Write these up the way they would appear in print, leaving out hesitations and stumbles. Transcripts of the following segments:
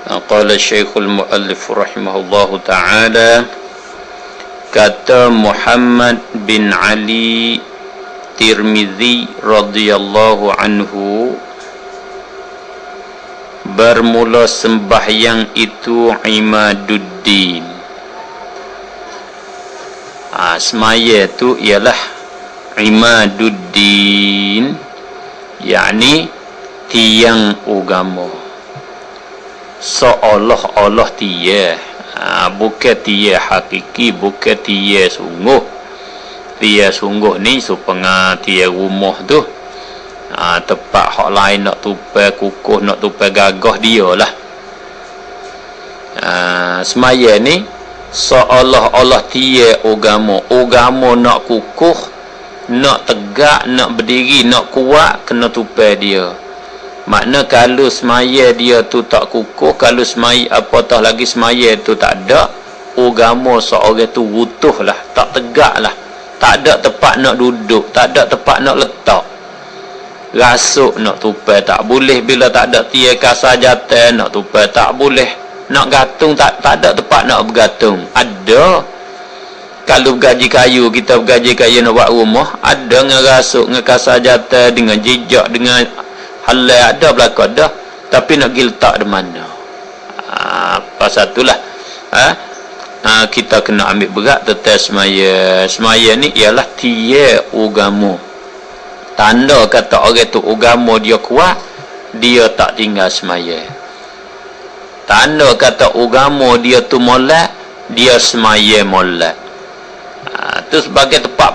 Qala Syekhul Muallif rahimahullahu ta'ala, kata Muhammad bin Ali Tirmizi radhiyallahu anhu, bermula sembahyang itu imaduddin. Semaya itu ialah imaduddin, yakni tiang agama. Seolah-olah dia bukan dia hakiki, bukan dia sungguh. Dia sungguh ni supaya dia rumah tu tempat hak lain nak tupai kukuh, nak tupai gagah dia lah. Semaya ni seolah-olah dia agama nak kukuh, nak tegak, nak berdiri, nak kuat, kena tupai dia. Makna kalau semaya dia tu tak kukuh, kalau semaya apatah lagi semaya tu tak ada, agama seorang tu runtuh lah, tak tegak lah, tak ada tempat nak duduk, tak ada tempat nak letak. Rasuk nak tupai tak boleh, bila tak ada tiang kasar jatan nak tupai tak boleh, nak gantung tak ada tempat nak bergantung. Ada kalau bergaji kayu, kita bergaji kayu nak buat rumah, ada dengan rasuk, dengan kasar jatan, dengan jejak, dengan halal ada belakang dah, tapi nak pergi letak di mana? Pasal itulah kita kena ambil berat tentang semaya. Semaya ni ialah tiang agama. Tanda kata orang tu agama dia kuat, dia tak tinggal semaya. Tanda kata agama dia tu molek, dia semaya molek. Tu sebagai tempat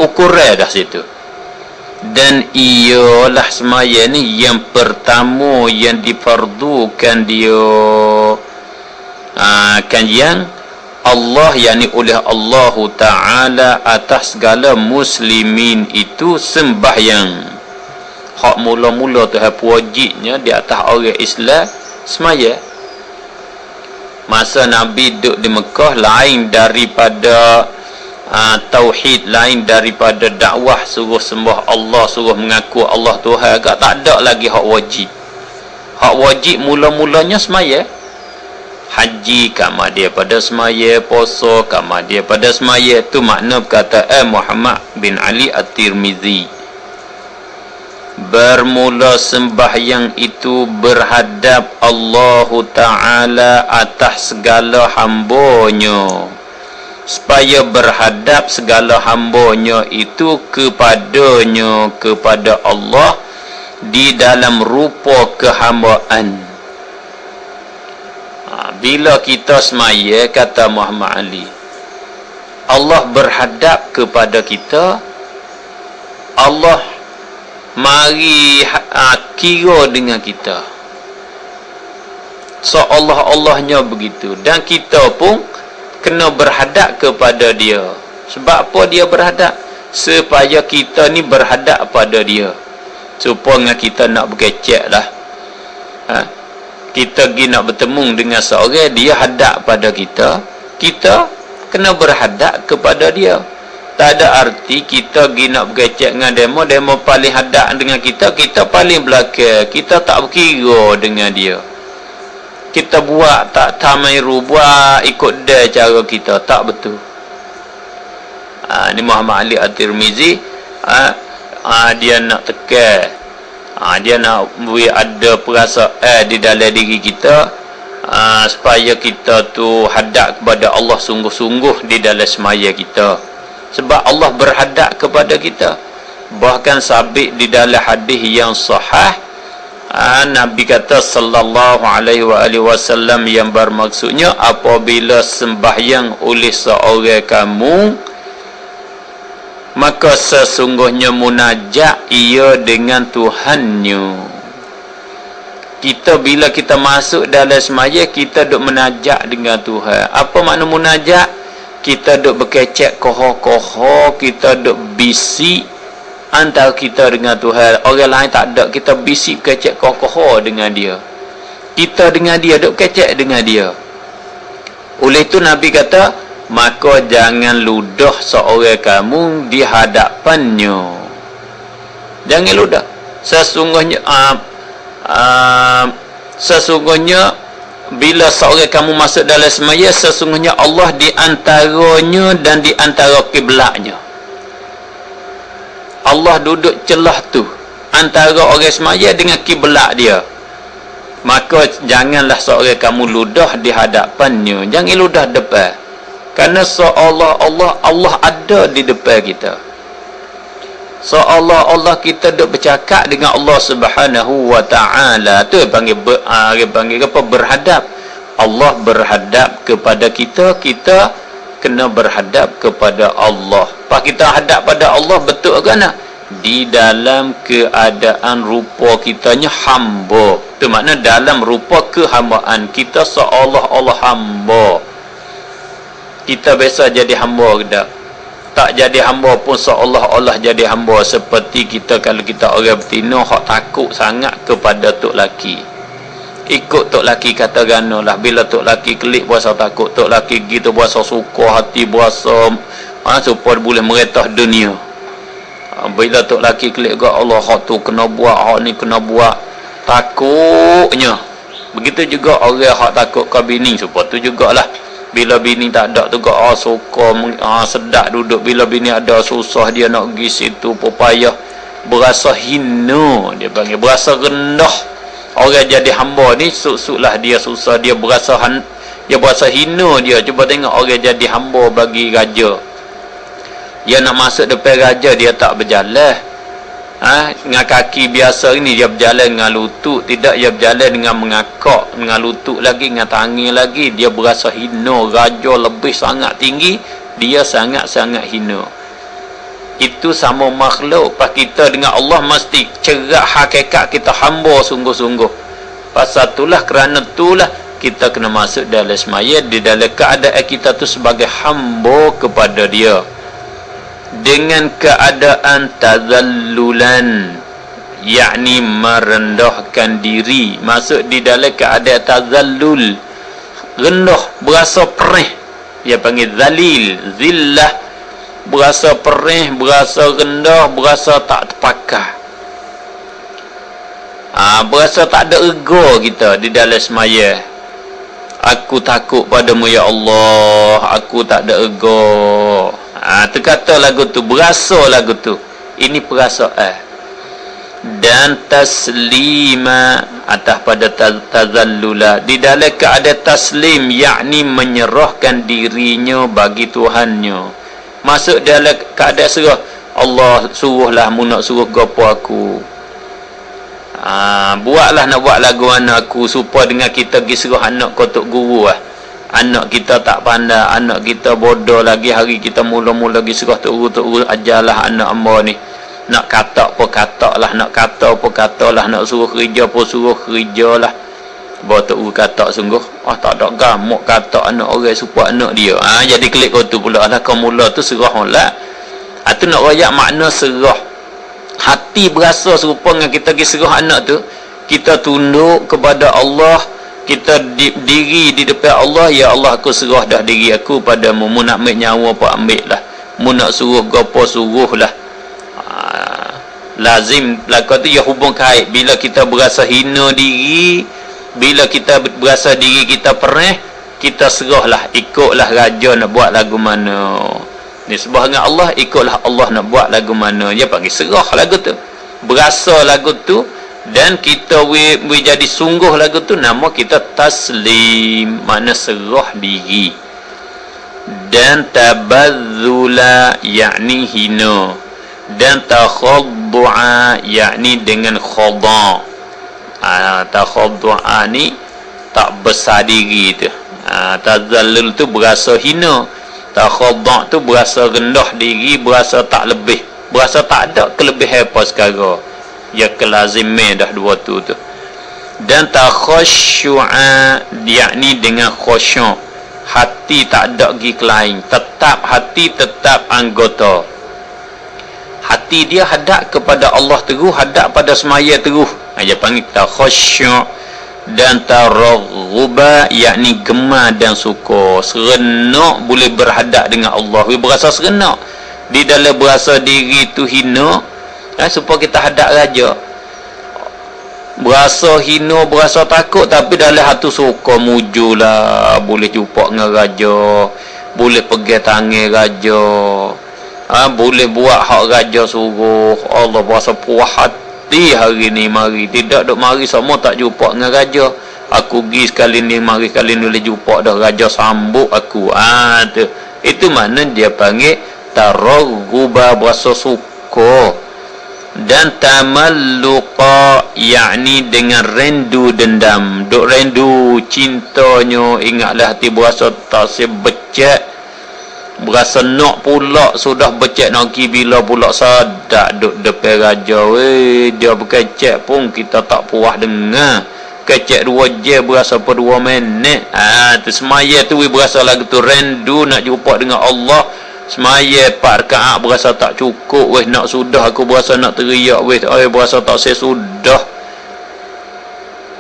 ukuran dah situ. Dan ialah semaya ni yang pertama yang difardukan dia yang Allah, yakni oleh Allah Ta'ala atas segala muslimin itu sembahyang. Hak mula-mula tu wajibnya di atas orang Islam semaya. Masa Nabi duduk di Mekah, lain daripada tauhid, lain daripada dakwah suruh sembah Allah, suruh mengaku Allah Tuhan, agak tak ada lagi hak wajib. Hak wajib mula-mulanya semaya. Haji kama dia pada semaya, puasa kama dia pada semaya. Itu makna perkataan Muhammad bin Ali At-Tirmizi, bermula sembahyang itu berhadap Allah Ta'ala atas segala hambanya, supaya berhadap segala hambanya itu kepadanya, kepada Allah di dalam rupa kehambaan. Bila kita semaya, kata Muhammad Ali, Allah berhadap kepada kita, Allah mari kira dengan kita, seolah-olahnya begitu. Dan kita pun kena berhadap kepada dia. Sebab apa dia berhadap? Supaya kita ni berhadap pada dia, supaya kita nak berkecek lah. Kita pergi nak bertemu dengan seorang, dia hadap pada kita, kita kena berhadap kepada dia. Tak ada arti kita pergi nak berkecek dengan demo paling hadap dengan kita, kita paling belakang, kita tak berkira dengan dia. Kita buat tak tamairu, buat ikut dia cara kita, tak betul. Ni Muhammad Ali At-Tirmizi, dia nak tekan, dia nak buat ada perasaan di dalam diri kita, supaya kita tu hadap kepada Allah sungguh-sungguh di dalam semaya kita. Sebab Allah berhadap kepada kita. Bahkan sabit di dalam hadis yang sahih, Nabi kata sallallahu alaihi wasallam, yang bermaksudnya apabila sembahyang oleh seorang kamu, maka sesungguhnya munajat ia dengan Tuhannya. Kita bila kita masuk dalam semaya, kita duk munajat dengan Tuhan. Apa makna munajat? Kita duk berkecek koho-koho, kita duk bisik antara kita dengan Tuhan. Orang lain tak ada, kita bisik berkecek koho-koho dengan dia. Kita dengan dia, duk berkecek dengan dia. Oleh itu Nabi kata, maka jangan ludah seorang kamu di hadapannya. Jangan ludah. Sesungguhnya sesungguhnya bila seorang kamu masuk dalam semaya, sesungguhnya Allah di antaranya dan di antara kiblatnya. Allah duduk celah tu antara orang semaya dengan kiblat dia. Maka janganlah seorang kamu ludah di hadapannya, jangan ludah depan, kerana seolah-olah Allah ada di depan kita, seolah-olah kita duk bercakap dengan Allah Subhanahu wa taala. Tu panggil apa, berhadap. Allah berhadap kepada kita, kita kena berhadap kepada Allah. Pas kita hadap pada Allah, betul ke nak? Di dalam keadaan rupa kitanya hamba. Itu makna dalam rupa kehambaan kita, seolah-olah hamba. Kita biasa jadi hamba ke tak? Tak jadi hamba pun seolah-olah jadi hamba. Seperti kita, kalau kita orang betina hak takut sangat kepada tok laki, ikut tok laki kata gana lah. Bila tok laki kelik, berasa takut. Tok laki gitu berasa suka hati, berasa supaya boleh meretah dunia. Bila tok laki kelik ke Allah, hak tu kena buat, hak ni kena buat, takutnya. Begitu juga orang hak takut ke bini, supaya tu jugalah. Bila bini tak ada tu ke suka sedap duduk. Bila bini ada susah, dia nak pergi situ payah, berasa hina, dia panggil berasa rendah. Orang jadi hamba ni suk-suklah dia susah, dia berasa hina dia. Cuba tengok orang jadi hamba bagi raja, dia nak masuk depan raja, dia tak berjalan dengan kaki biasa ni, dia berjalan dengan lutut. Tidak, dia berjalan dengan mengakak, dengan lutut lagi, dengan tangan lagi. Dia berasa hina. Raja lebih sangat tinggi, dia sangat-sangat hina. Itu sama makhluk. Pas kita dengan Allah mesti cerak hakikat kita hamba sungguh-sungguh. Pasal itulah, kerana itulah kita kena masuk dalam semaya, di dalam keadaan kita tu sebagai hamba kepada dia, dengan keadaan tazallulan, yakni merendahkan diri. Masuk di dalam keadaan tazallul, rendah, berasa perih, dia panggil zalil, zillah, berasa perih, berasa rendah, berasa tak terpakai. Berasa tak ada ego kita di dalam semaya. Aku takut padamu ya Allah, aku tak ada ego. Terkata lagu tu, berasa lagu tu. Ini perasaan. Dan taslima atas pada tazallula, di dalam keadaan taslim, yakni menyerahkan dirinya bagi Tuhannya. Masuk dalam keadaan serah. Allah suruhlah mu nak suruh gapo aku. Buatlah, nak buat lagu anak aku, supaya dengan kita pergi serah anak kau tok guru Anak kita tak pandai, anak kita bodoh lagi, hari kita mula-mula pergi serah tok guru, ajarlah anak hamba ni. Nak kata apa katalah, nak kata apa katalah, nak suruh kerja apa suruh kerjalah. Bawa tok guru kata sungguh, tak ada gamuk kata anak orang supaya anak dia. Jadi klik kau tu pula lah, kau mula tu serah lah. Tu nak royak makna serah. Hati berasa serupa dengan kita pergi serah anak tu. Kita tunduk kepada Allah, kita diri di depan Allah. Ya Allah, aku serah dah diri aku padamu. Mu nak ambil nyawa apa ambil lah, mu nak suruh apa suruh lah. Lazim lakukan tu ya hubung kait. Bila kita berasa hina diri, bila kita berasa diri kita perih, kita serahlah, ikutlah raja nak buat lagu mana. Nisbah dengan Allah, ikutlah Allah nak buat lagu mana. Dia panggil serah lagu tu, berasa lagu tu. Dan kita jadi sungguh lagu tu, nama kita taslim, makna serah diri. Dan tabadzula, yakni hina. Dan takhaddu'a, yakni dengan khada'. Takhaddu'a ni tak besar diri tu. Tazallul tu berasa hina, takhaddu' tu berasa rendah diri, berasa tak lebih, berasa tak ada kelebihan apa sekarang. Ya kelazimnya dah dua tu. Dan takhasyu'a, yakni dengan khusyuk, hati tak ada pergi ke lain, tetap hati tetap anggota. Hati dia hadap kepada Allah terus, hadap pada semaya terus. Dia panggil takhasyuk. Dan taraghuba, yakni gemar dan suka, serenok boleh berhadap dengan Allah. Dia berasa serenok di dalam berasa diri tu hina, supaya kita hadap raja. berasa hina, berasa takut, tapi dalam hati suka mujulah, boleh jumpa dengan raja, boleh pergi tangan raja, boleh buat hak raja suruh. Allah berasa puas hati hari ni. Mari tidak duk mari semua tak jumpa dengan raja, aku pergi sekali ni, mari sekali ni boleh jumpa dah raja sambut aku. Tu itu mana dia panggil taraghuba, berasa suka. Dan tamalluqa, yakni dengan rendu dendam, duk rendu cintanya, ingatlah hati berasa tak sebecek, berasa nak pula, sudah becek nak pergi bila pula sadak duk depan raja. Dia berkecek pun kita tak puas dengar, kecek 2 jam berasa per 2 minit. Tu semaya tu berasa lagu tu rendu nak jumpa dengan Allah. Semaya 4 rakaat berasa tak cukup, nak sudah aku berasa nak teriak, berasa tak sesudah.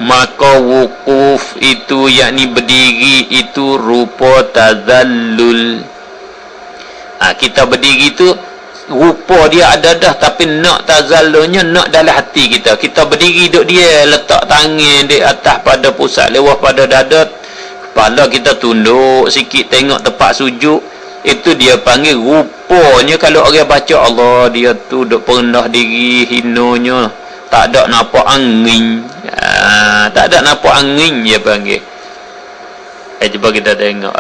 Maka wukuf itu, yakni berdiri itu, rupa tazallul. Kita berdiri tu rupa dia ada dah, tapi nak tazallulnya nak dalam hati kita. Kita berdiri duk dia, letak tangan di atas pada pusat lewah pada dada, kepala kita tunduk sikit tengok tempat sujud. Itu dia panggil rupanya. Kalau orang baca Allah, dia tu duk perendah diri, hinonya, tak ada nampak angin, tak ada nampak angin dia panggil. Cuba kita tengok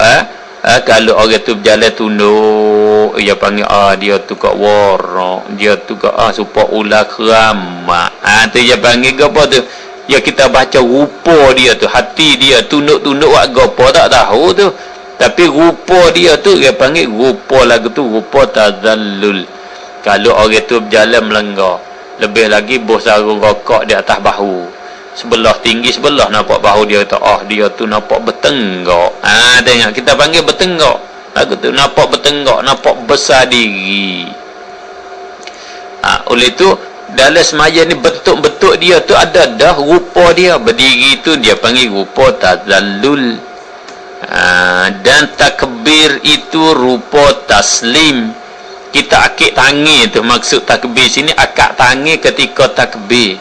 kalau orang tu berjalan tunduk, dia panggil dia tu kat warak, dia tu kat supaya ular keramat. Tu dia panggil apa tu? Ya, kita baca rupa dia tu, hati dia tunduk-tunduk buat apa tak tahu tu, tapi rupa dia tu dia panggil rupa lagu tu, rupa tazallul. Kalau orang tu berjalan melenggar, lebih lagi bos sarung rokok di atas bahu, sebelah tinggi sebelah nampak bahu dia tu, dia tu nampak bertenggak. Tengok, kita panggil bertenggak lagu tu, nampak bertenggak, nampak besar diri. Oleh itu dalam semaya ni bentuk-bentuk dia tu ada dah rupa dia. Berdiri tu dia panggil rupa tazallul. Dan takbir itu rupa taslim. Kita akik tangan tu, maksud takbir sini akak tangan ketika takbir.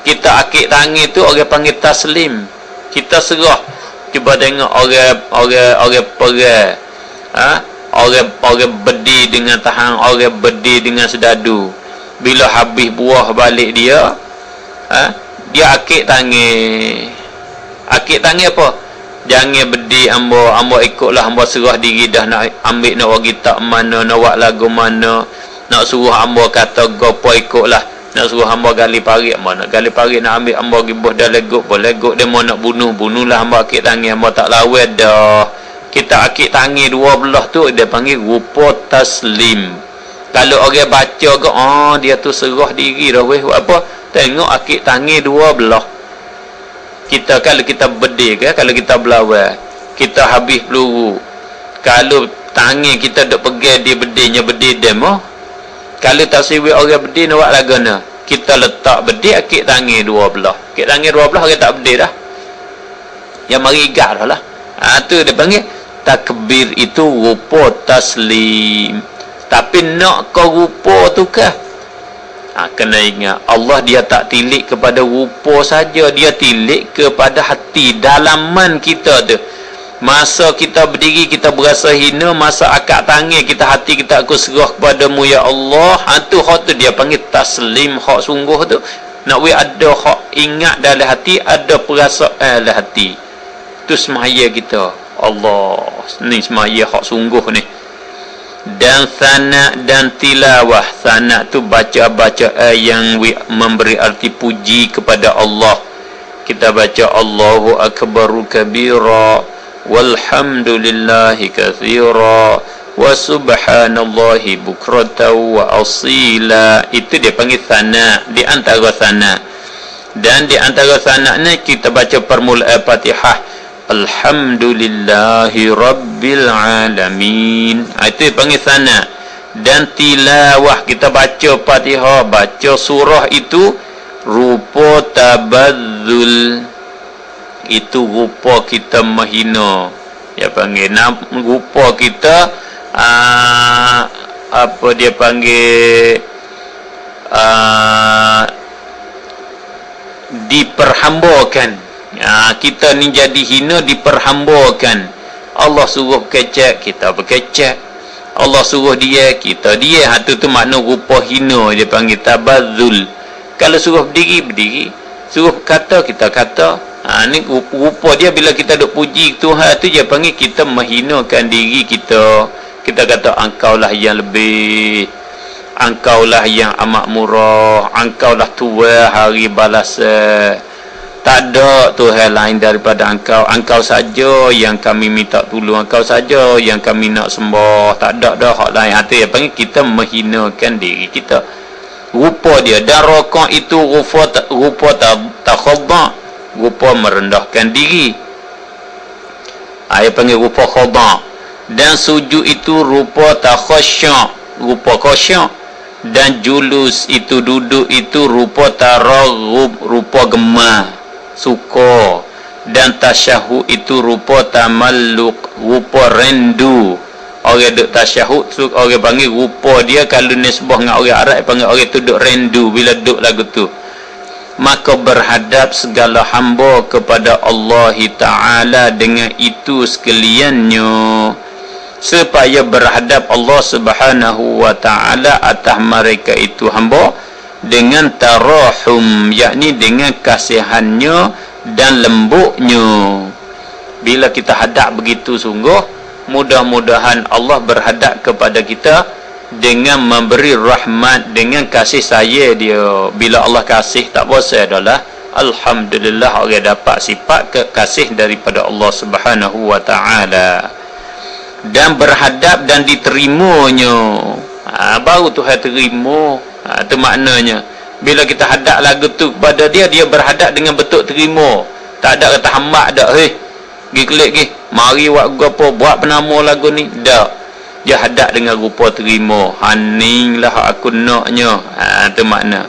Kita akik tangan tu orang panggil taslim. Kita serah. Cuba tengok orang perang, orang berdiri dengan tahan, orang berdiri dengan sedadu. Bila habis buah balik dia, dia akik tangan. Akik tangan apa? Jangan berdiri ambo ikutlah, ambo serah diri dah, nak ambil nak bagi tak mana, nak buat lagu mana, nak suruh ambo kata gopo ikutlah, nak suruh ambo gali parit mana, gali parit nak ambil ambo gibah dah legut dia mau nak bunuhlah ambo akik tangan, ambo tak lawan dah. Kita akik tangan 12 tu dia panggil rupa taslim. Kalau orang baca ke dia tu serah diri dah weh, buat apa? Tengok akik tangan 12. Kita kalau kita berdiri ke, kalau kita berlawan, kita habis peluru, kalau tangan kita duk pegang dia berdiri demo, kalau tak siwi orang berdiri nak buat lagu na, kita letak berdiri akik tangan 12. Akik tangan 12 orang tak berdiri dah, yang mari igat dah lah. Tu dia panggil takbir itu rupa taslim. Tapi nak kau rupa tu kah? Kena ingat, Allah dia tak tilik kepada rupa saja, dia tilik kepada hati, dalaman kita tu. Masa kita berdiri kita berasa hina, masa akak tangan kita, hati kita aku serah kepadamu ya Allah. Tu hak tu dia panggil taslim, hak sungguh tu. Nak ada hak ingat dalam hati, ada perasaan dalam hati. Tu semaya kita. Allah, ni semaya hak sungguh ni. Dan sana dan tilawah. Sana tu baca-baca yang memberi arti puji kepada Allah. Kita baca Allahu akbaru kabira, walhamdulillahi katsira, wa subhanallahi bukratan wa asila. Itu dia panggil sana, di antara sana. Dan di antara sana ni kita baca permulaan Fatihah, alhamdulillahi rabbil alamin. Itu panggil sana. Dan tilawah, kita baca Fatihah, baca surah itu rupa tabadzul. Itu rupa kita menghina, dia panggil rupa kita apa dia panggil diperhambakan. Kita ni jadi hina diperhambakan. Allah suruh berkecek, kita berkecek. Allah suruh dia, kita dia. Tu makna rupa hina, dia panggil tabadzul. Kalau suruh berdiri, berdiri. Suruh kata, kita kata. Ni rupa dia bila kita duk puji Tuhan tu, dia panggil kita menghinakan diri kita. Kita kata engkaulah yang lebih, engkaulah yang amat murah, engkaulah tua hari balasan. Tak ada Tuhan lain daripada engkau. Engkau saja yang kami minta tolong, engkau saja yang kami nak sembah. Tak ada dah hak lain. Itu yang panggil kita menghinakan diri kita. Rupa dia. Dan rokok itu rupa takhadha, rupa merendahkan diri. Dia panggil rupa khadha. Dan sujud itu rupa takhasya', rupa khasya'. Dan julus itu, duduk itu rupa taraghub, rupa gemar, suka. Dan tasyahud itu rupa tamalluk, rupa rendu. Orang duk tasyahud, orang panggil rupa dia, kalau nisbah dengan orang Arab panggil orang tu duk rendu bila duk lagu tu. Maka berhadap segala hamba kepada Allah Ta'ala dengan itu sekaliannya, supaya berhadap Allah Subhanahu wa Ta'ala atas mereka itu hamba dengan tarahum, yakni dengan kasihannya dan lembutnya. Bila kita hadap begitu sungguh, mudah-mudahan Allah berhadap kepada kita dengan memberi rahmat, dengan kasih sayang dia. Bila Allah kasih tak bosan adalah alhamdulillah, orang dapat sifat kasih daripada Allah Subhanahu wa Ta'ala. Dan berhadap dan diterimanya, baru Tuhan terima. Itu maknanya bila kita hadap lagu tu kepada dia, dia berhadap dengan betul terima. Tak ada kata hamba dak, hei gi klik gi mari buat apa, buat penama lagu ni, dak. Dia hadap dengan rupa terima. Haninglah aku naknya. Itu makna.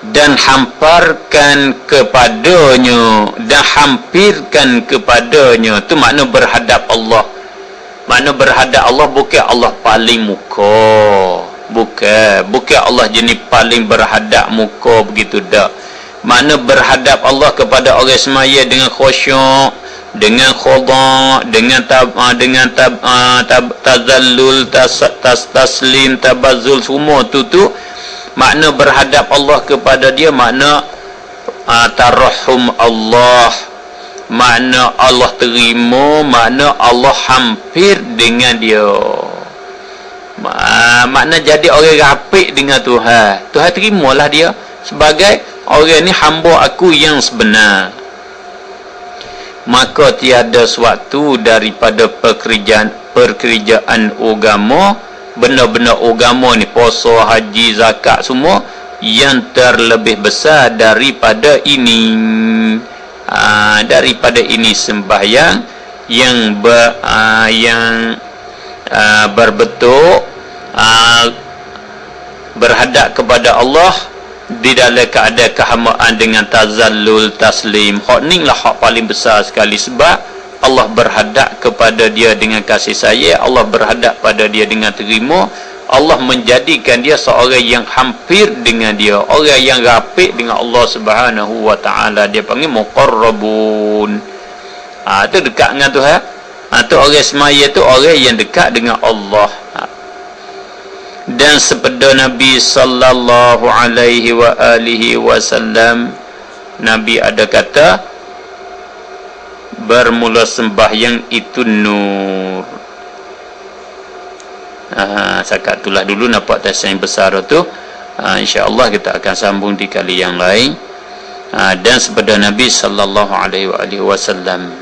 Dan hamparkan kepadanya, dan hampirkan kepadanya. Itu makna berhadap Allah. Makna berhadap Allah bukan Allah paling muka, bukan Allah jenis paling berhadap muka begitu, dak. Makna berhadap Allah kepada orang semaya dengan khusyuk, dengan khadha, dengan tazallul, taslim, tabazzul, semua tu makna berhadap Allah kepada dia. Makna tarahum Allah, makna Allah terima, makna Allah hampir dengan dia. Makna jadi orang rapik dengan Tuhan. Tuhan terimalah dia sebagai orang ni hamba aku yang sebenar. Maka tiada suatu daripada pekerjaan agama, benda-benda agama ni, puasa, haji, zakat, semua yang terlebih besar daripada ini. Daripada ini sembahyang yang berbentuk berhadap kepada Allah di dalam keadaan kehambaan dengan tazallul, taslim. Hak ni lah hak paling besar sekali, sebab Allah berhadap kepada dia dengan kasih sayang, Allah berhadap pada dia dengan terima. Allah menjadikan dia seorang yang hampir dengan dia, orang yang rapik dengan Allah Subhanahu wa Ta'ala. Dia panggil muqarrabun. Itu dekat dengan Tuhan. Itu orang semaya tu orang yang dekat dengan Allah. Dan sepeda Nabi sallallahu alaihi wa alihi wasallam, Nabi ada kata, bermula sembahyang itu nur. Sakat itulah dulu nampak tafsir yang besar tu. InsyaAllah kita akan sambung di kali yang lain. Dan sepeda Nabi sallallahu alaihi wasallam,